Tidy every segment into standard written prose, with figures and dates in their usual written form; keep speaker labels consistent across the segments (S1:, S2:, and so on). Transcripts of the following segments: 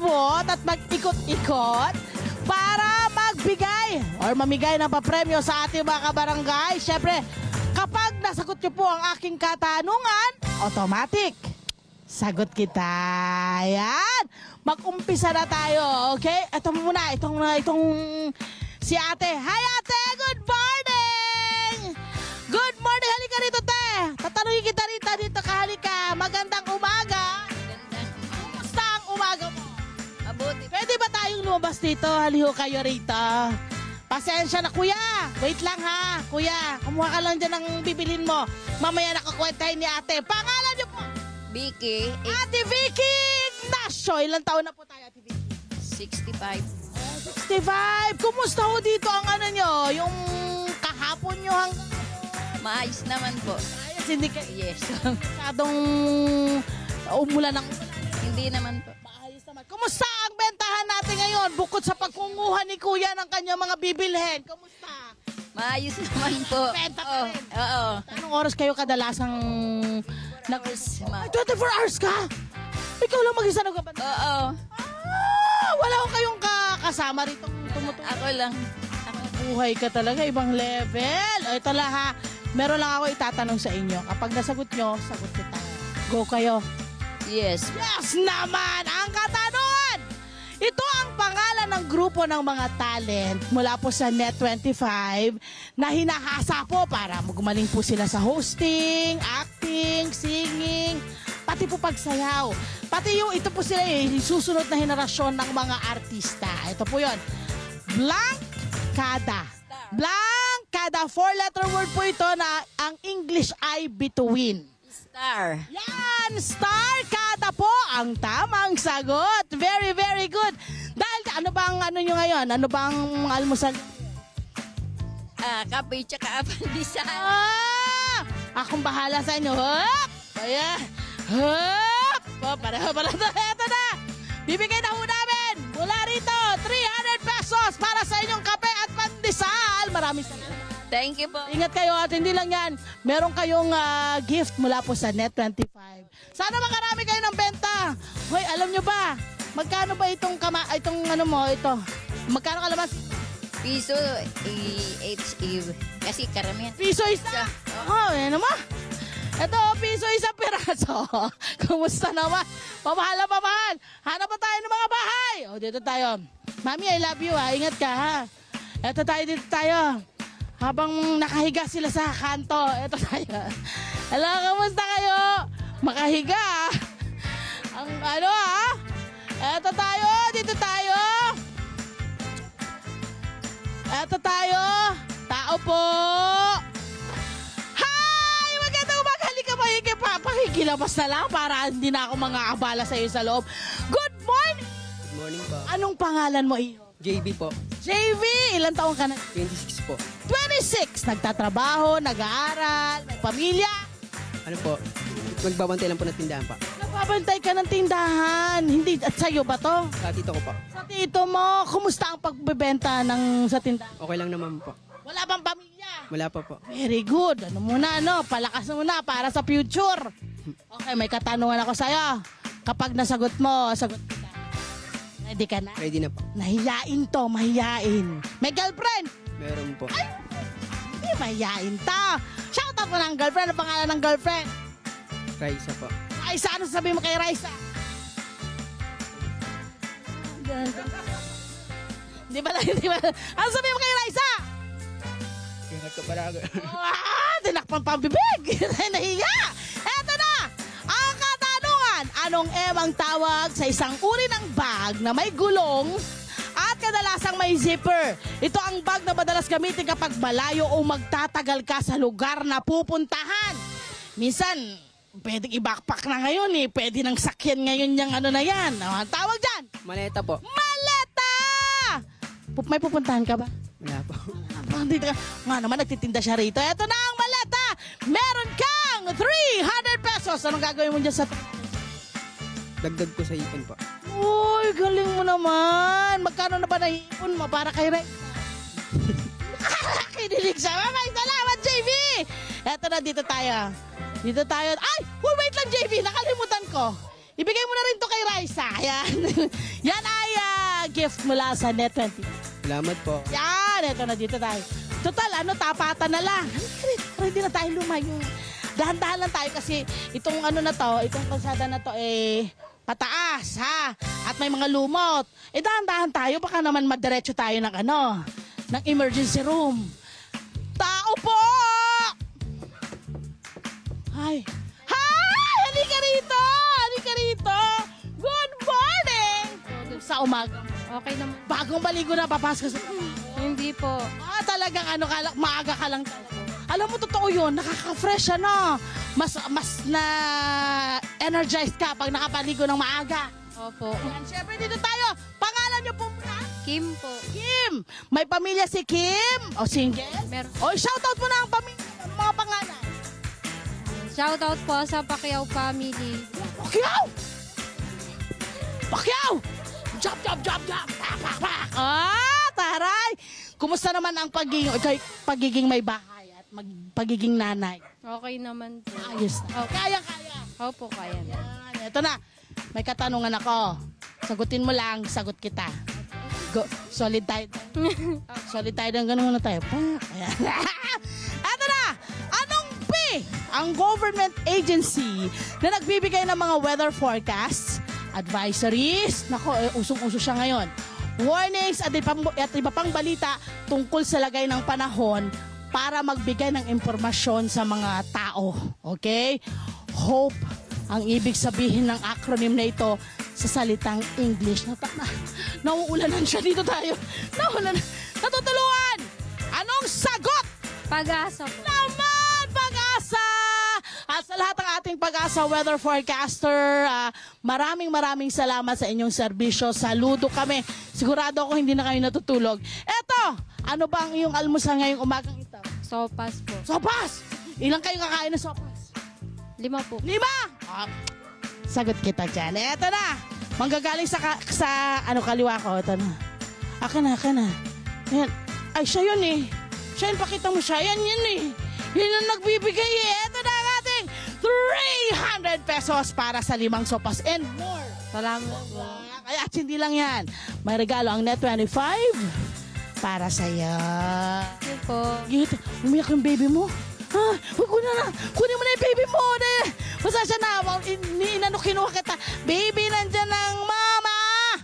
S1: maglibot at mag-ikot-ikot para magbigay or mamigay ng papremyo sa ating mga kabarangay. Siyempre, kapag nasagot niyo po ang aking katanungan, automatic, sagot kita. Ayan. Mag-umpisa na tayo, okay? Ito muna, itong si ate. Hi ate, good morning! Good morning, halika rito te. Tatanungin kita dito ka, halika. Magandang umaga. Kumusta ang umaga mo?
S2: Mabuti.
S1: Pwede ba tayong lumabas dito? Haliho kayo rito. Pasensya na kuya. Wait lang ha. Kuya, kumuha ka lang dyan ng bibilin mo. Mamaya nakakwentahin ni ate. Pangalan niyo po?
S2: Vicky,
S1: Ate Vicky Ignacio. Ilang taon na po tayo, Ate Vicky?
S2: 65.
S1: 65. Kumusta ho dito ang ano nyo? Yung kahapon nyo hanggang...
S2: Maayos naman po.
S1: Ayos, hindi kayo...
S2: Yes.
S1: Masyadong umulan ng umulan.
S2: Hindi naman po.
S1: Maayos naman. Kumusta ang bentahan natin ngayon? Bukod sa pagkunguha ni Kuya ng kanyang mga bibilhin. Kumusta?
S2: Maayos naman po.
S1: Benta pa rin.
S2: Oo.
S1: Anong oras kayo kadalasang... Ay, 24 hours ka? Ikaw lang mag-isa nagbabanta?
S2: Oo.
S1: Wala ko kayong kasama rito tumutulong.
S2: Ako lang.
S1: Buhay ka talaga, ibang level. O, ito lang ha. Meron lang ako itatanong sa inyo. Kapag nasagot nyo, sagot kita. Go kayo.
S2: Yes.
S1: Yes naman! Ang katanungan! Ito ang pangalan ng grupo ng mga talent mula po sa Net25 na hinahasa po para gumaling po sila sa hosting, acting, singing, pati po pagsayaw. Pati yung ito po sila yung susunod na henerasyon ng mga artista. Ito po yun. Blankada. Blankada. 4-letter word po ito na ang English ay bituin.
S2: Star.
S1: Yan! Star Kada po ang tamang sagot. Very, very good. Dahil ano bang ano nyo ngayon? Ano bang almusal?
S2: Kape tsaka pandesal.
S1: Akong bahala sa inyo. Hop! Ayan. Hop! Oh, pareho. Ito na. Bibigay na ho namin mula rito 300 pesos para sa inyong kape at pandesal. Maraming salamat.
S2: Thank you po.
S1: Ingat kayo at hindi lang yan. Meron kayong gift mula po sa Net25. Sana makarami kayo ng benta. Hoy, alam nyo ba? Magkano ba itong ano mo, ito? Magkano kalamas?
S2: Piso, kasi karamihan.
S1: Piso isa. Oh, yan naman. Ito, piso isang piraso. Kumusta naman? Pamahal. Hanap pa tayo ng mga bahay. O, dito tayo. Mami, I love you ha. Ingat ka ha. Ito tayo, dito tayo. Habang nakahiga sila sa kanto, eto tayo. Hello, kamusta kayo? Makahiga. Ang ano ha? Eto tayo, dito tayo. Eto tayo. Tao po. Hi! Magandang umaga. Halika, pakikilabas na lang para hindi na ako mga abala sa iyo sa loob. Good morning!
S3: Good morning po.
S1: Anong pangalan mo iyo?
S3: JB po.
S1: JV, ilang taong ka na?
S3: 26 po.
S1: 26! Nagtatrabaho, nag-aaral, may pamilya.
S3: Ano po? Magbabantay lang po ng tindahan pa.
S1: Nagbabantay ka ng tindahan. Hindi, at sa'yo ba to?
S3: Sa tito ko pa.
S1: Sa tito mo, kumusta ang pagbebenta sa tindahan?
S3: Okay lang naman po.
S1: Wala bang pamilya?
S3: Wala pa po.
S1: Very good. Ano muna, palakas muna para sa future. Okay, may katanungan ako sa'yo. Kapag nasagot mo, sagot kita. Ready ka na?
S3: Ready na po.
S1: Nahiyain to, mahiyain. May girlfriend?
S3: Meron po.
S1: Ay, hindi mahiyain to. Shoutout mo ng girlfriend. Ano pangalan ng girlfriend?
S3: Raisa po.
S1: Raisa, ano sabihin mo kay Raisa? Hindi ba? Ano sabihin mo kay Raisa?
S3: Ingat ka paraga.
S1: Tinakpan pa ang bibig. Nahiya. Eto na. Ang katanungan. Anong emang tawag sa isang uri ng bag na may gulong at kadalasang may zipper? Ito ang bag na madalas gamitin kapag malayo o magtatagal ka sa lugar na pupuntahan. Minsan, pwedeng i-backpack na ngayon eh. Pwede nang sakyan ngayon yung ano na yan. Ang tawag dyan?
S3: Maleta po.
S1: Maleta! May pupuntahan ka ba?
S3: Wala po.
S1: Dito ka. Nga naman, nagtitinda siya rito. Eto na ang maleta! Meron kang 300 pesos. Anong gagawin mo dyan sa...
S3: Dagdag ko sa ipon po.
S1: Uy, galing mo naman. Magkano na ba naiipon mo para kay Ray? Kinilig siya. Mamay, salamat, JV! Eto na, dito tayo. Dito tayo. Ay! Wait lang, JV. Nakalimutan ko. ibigay mo na rin to kay Raisa. Yan. Yan ay gift mula sa Net20.
S3: Salamat po.
S1: Yan, eto na dito tayo. Total, tapatan na lang. Hindi na tayo lumayo. Dahan-dahan lang tayo kasi itong itong kalsada na to, pataas, ha? At may mga lumot. Dahan-dahan tayo, baka naman madiretso tayo ng emergency room. Tao po! Hi! Halika rito! Halika rito! Good morning! Sa umaga.
S2: Okay naman.
S1: Bagong baligo na, papasok sa...
S2: Hindi po.
S1: Talagang maaga ka lang. Alam mo, totoo yun, nakaka-fresh mas na energized ka pag nakapaligo ng maaga.
S2: Opo.
S1: Yan, syempre dito tayo. Pangalan niyo po muna?
S2: Kim po.
S1: Kim. May pamilya si Kim? O single?
S2: Meron.
S1: O shoutout mo na ang pamilya, mga pangalan.
S2: Shoutout po sa Pacquiao family.
S1: Pacquiao! Pacquiao! Jump, jump, jump, jump! Pak, pak, pak! Taray! Kumusta naman ang pagiging may bahay at pagiging nanay?
S2: Okay naman po.
S1: Ayos na. Kaya.
S2: Opo, kaya na.
S1: Yan, ito na. May katanungan ako. Sagutin mo lang, sagot kita. Go. Solid tayo. Solid tayo ng ganun na tayo. Ayan. Ito na. Anong P ang government agency na nagbibigay ng mga weather forecasts, advisories, usong-uso siya ngayon, warnings at iba pang balita tungkol sa lagay ng panahon para magbigay ng impormasyon sa mga tao. Okay? HOPE ang ibig sabihin ng acronym na ito sa salitang English. Nauulanan siya dito tayo. Natutuluan! Anong sagot?
S2: Pag-asa po.
S1: Naman! Pag-asa! At sa lahat ng ating Pag-asa weather forecaster, maraming salamat sa inyong serbisyo. Saludo kami. Sigurado ako hindi na kayo natutulog. Eto, ano ba ang iyong almusal ngayong umagang ito?
S2: Sopas po.
S1: Sopas! Ilang kayo kakain ng sopas?
S2: 5 po.
S1: 5! Sagot kita dyan. Eto na. Manggagaling sa kaliwa ko. Eto na. Akin na. Yan. Ay, siya yun eh. Siya yun, pakita mo siya. Yan yun eh. Yan ang nagbibigay eh. Eto na ang ating 300 pesos para sa 5 sopas and more.
S2: Salamat po.
S1: Kaya hindi lang yan. May regalo ang Net25 para sa'yo.
S2: Thank you po.
S1: Gito, umiyak yung baby mo. Huwag ko na. Kunin mo na yung baby mo. Basta siya na. Kinuha kita. Baby, nandyan ng mama.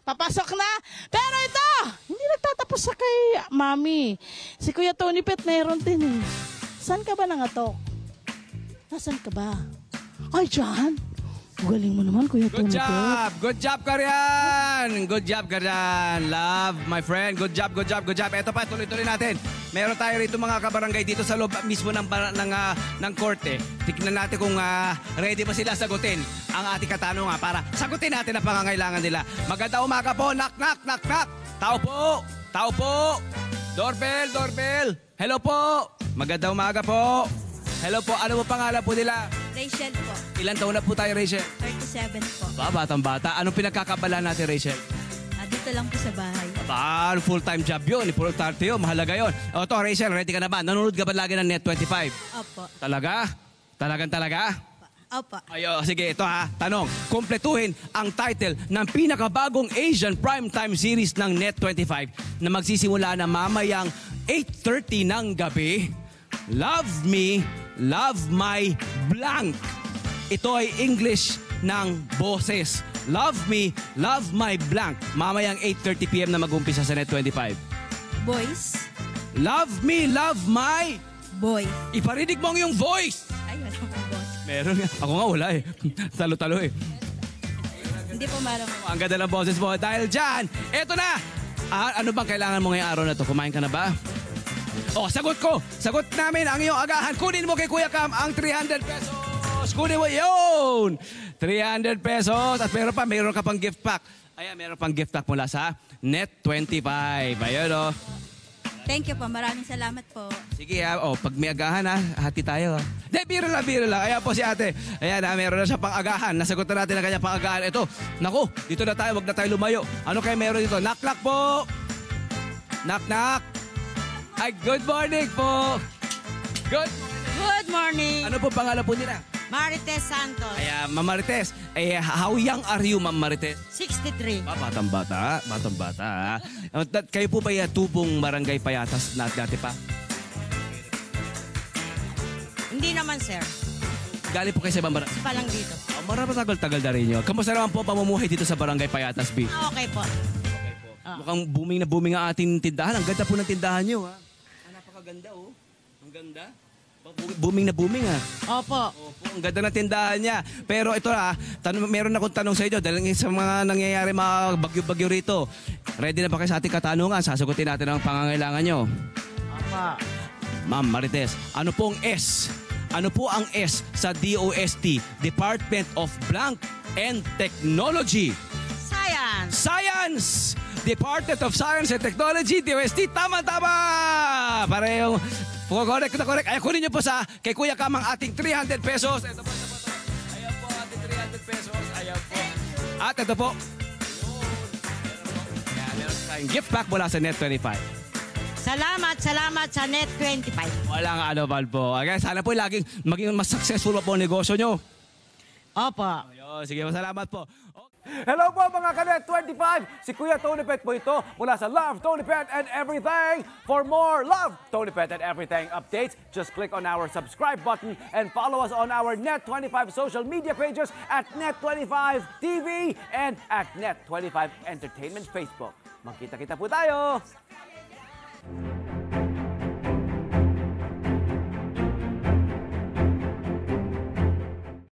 S1: Papasok na. Pero ito, hindi nagtatapos sa kay mami. Si Kuya Tony Pet mayroon din eh. Saan ka ba nangatok? Nasaan ka ba? Ay, dyan. Galing mo naman, Kuya Tony Pet.
S4: Good job ka riyan! Good job ka riyan. Love, my friend. Good job. Ito pa, tuloy-tuloy natin. Meron tayo rito mga kabarangay dito sa loob mismo ng korte. Tignan natin kung ready ba sila sagutin ang ating katanungan para sagutin natin ang pangangailangan nila. Magandang umaga po. Knock, knock, knock, knock. Tao po. Doorbell. Hello po. Magandang umaga po. Hello po. Ano po pangalan po nila?
S5: Rachel po.
S4: Ilan taon na po tayo, Rachel?
S5: 37 po.
S4: Batang-bata. Anong pinagkakabala natin, Rachel?
S5: Dito lang po sa bahay.
S4: Full-time job yun. Full-time yun. Mahalaga yun. O to, Rachel, ready ka na ba? Nanonood ka ba lagi ng Net25?
S5: Opo.
S4: Talaga? Talaga?
S5: Opo.
S4: Ayo, sige, ito ha. Tanong, kumpletuhin ang title ng pinakabagong Asian primetime series ng Net25 na magsisimula na mamayang 8:30 ng gabi. Love Me, Love My Blank. Ito ay English ng boses. Love Me, Love My Blank. Mamayang 8:30 p.m. na mag-umpisa sa Net25.
S5: Boys.
S4: Love Me, Love My...
S5: Boy.
S4: Iparinig mo ang iyong voice!
S5: Ay, wala po boss.
S4: Meron nga. Ako nga wala eh. Talo-talo eh.
S5: Hindi po marami.
S4: Ang ganda ng boses mo. Dahil dyan, eto na! Ano bang kailangan mo ngayong araw na to? Kumain ka na ba? Sagot ko! Sagot namin ang iyong agahan. Kunin mo kay Kuya Cam ang 300 pesos! Kunin mo yun! 300 pesos. At meron ka pang gift pack. Ayan, meron pang gift pack mula sa Net25. Ayun
S5: Thank you po. Maraming salamat po.
S4: Sige pag may agahan hati tayo. Biro lang. Ayan po si ate. Ayan meron na siya pang agahan. Nasagot na natin ang kanya pang agahan. Ito, naku, dito na tayo. Wag na tayo lumayo. Ano kayo meron dito? Knock, knock po. Knock. Ay, good morning po. Good morning.
S5: Good morning.
S4: Ano po pangalan po nila?
S6: Marites Santos,
S4: Ayan, Ma'am Marites. How young are you, Ma'am Marites?
S6: 63.
S4: Batang-bata. Batang-bata. Kayo po ba tubong barangay Payatas na dati pa?
S6: Hindi naman, sir.
S4: Galing po kayo sa ibang barangay?
S6: Pa lang dito.
S4: Marami tagal-tagal na rin nyo. Kamusta naman po ang pamumuhay dito sa barangay Payatas B?
S6: Okay po.
S4: Mukhang booming na booming ang ating tindahan. Ang ganda po ng tindahan nyo, ha? Napakaganda, oh. Ang ganda. Booming na booming, ha?
S1: Opo.
S4: Opo, ang ganda ng tindahan niya. Pero ito, meron akong tanong sa inyo dahil sa mga nangyayari mga bagyo-bagyo rito. Ready na ba kayo sa ating katanungan? Sasagutin natin ang pangangailangan nyo.
S1: Opo.
S4: Ma'am Marites, ano po ang S? Ano po ang S sa DOST, Department of Blank and Technology?
S6: Science.
S4: Science! Department of Science and Technology, DOST, tama-tama! Parehong, correct na correct. Ay, kunin niyo po kay Kuya Kam ang ating 300 pesos. Ito po. Ayan po, ating 300 pesos. Ayan po. At ito po. Ayan, meron tayong gift pack mula sa Net25.
S6: Salamat sa Net25.
S4: Walang ano man po. Okay, sana po laging maging mas successful po ang negosyo nyo.
S1: Opo.
S4: Ayun, sige, salamat po.
S7: Hello po mga Kanet 25! Si Kuya Tony Pet po ito mula sa Love, Tony Pet and Everything. For more Love, Tony Pet and Everything updates, just click on our subscribe button and follow us on our Net25 social media pages at Net25 TV and at Net25 Entertainment Facebook. Magkita-kita po tayo!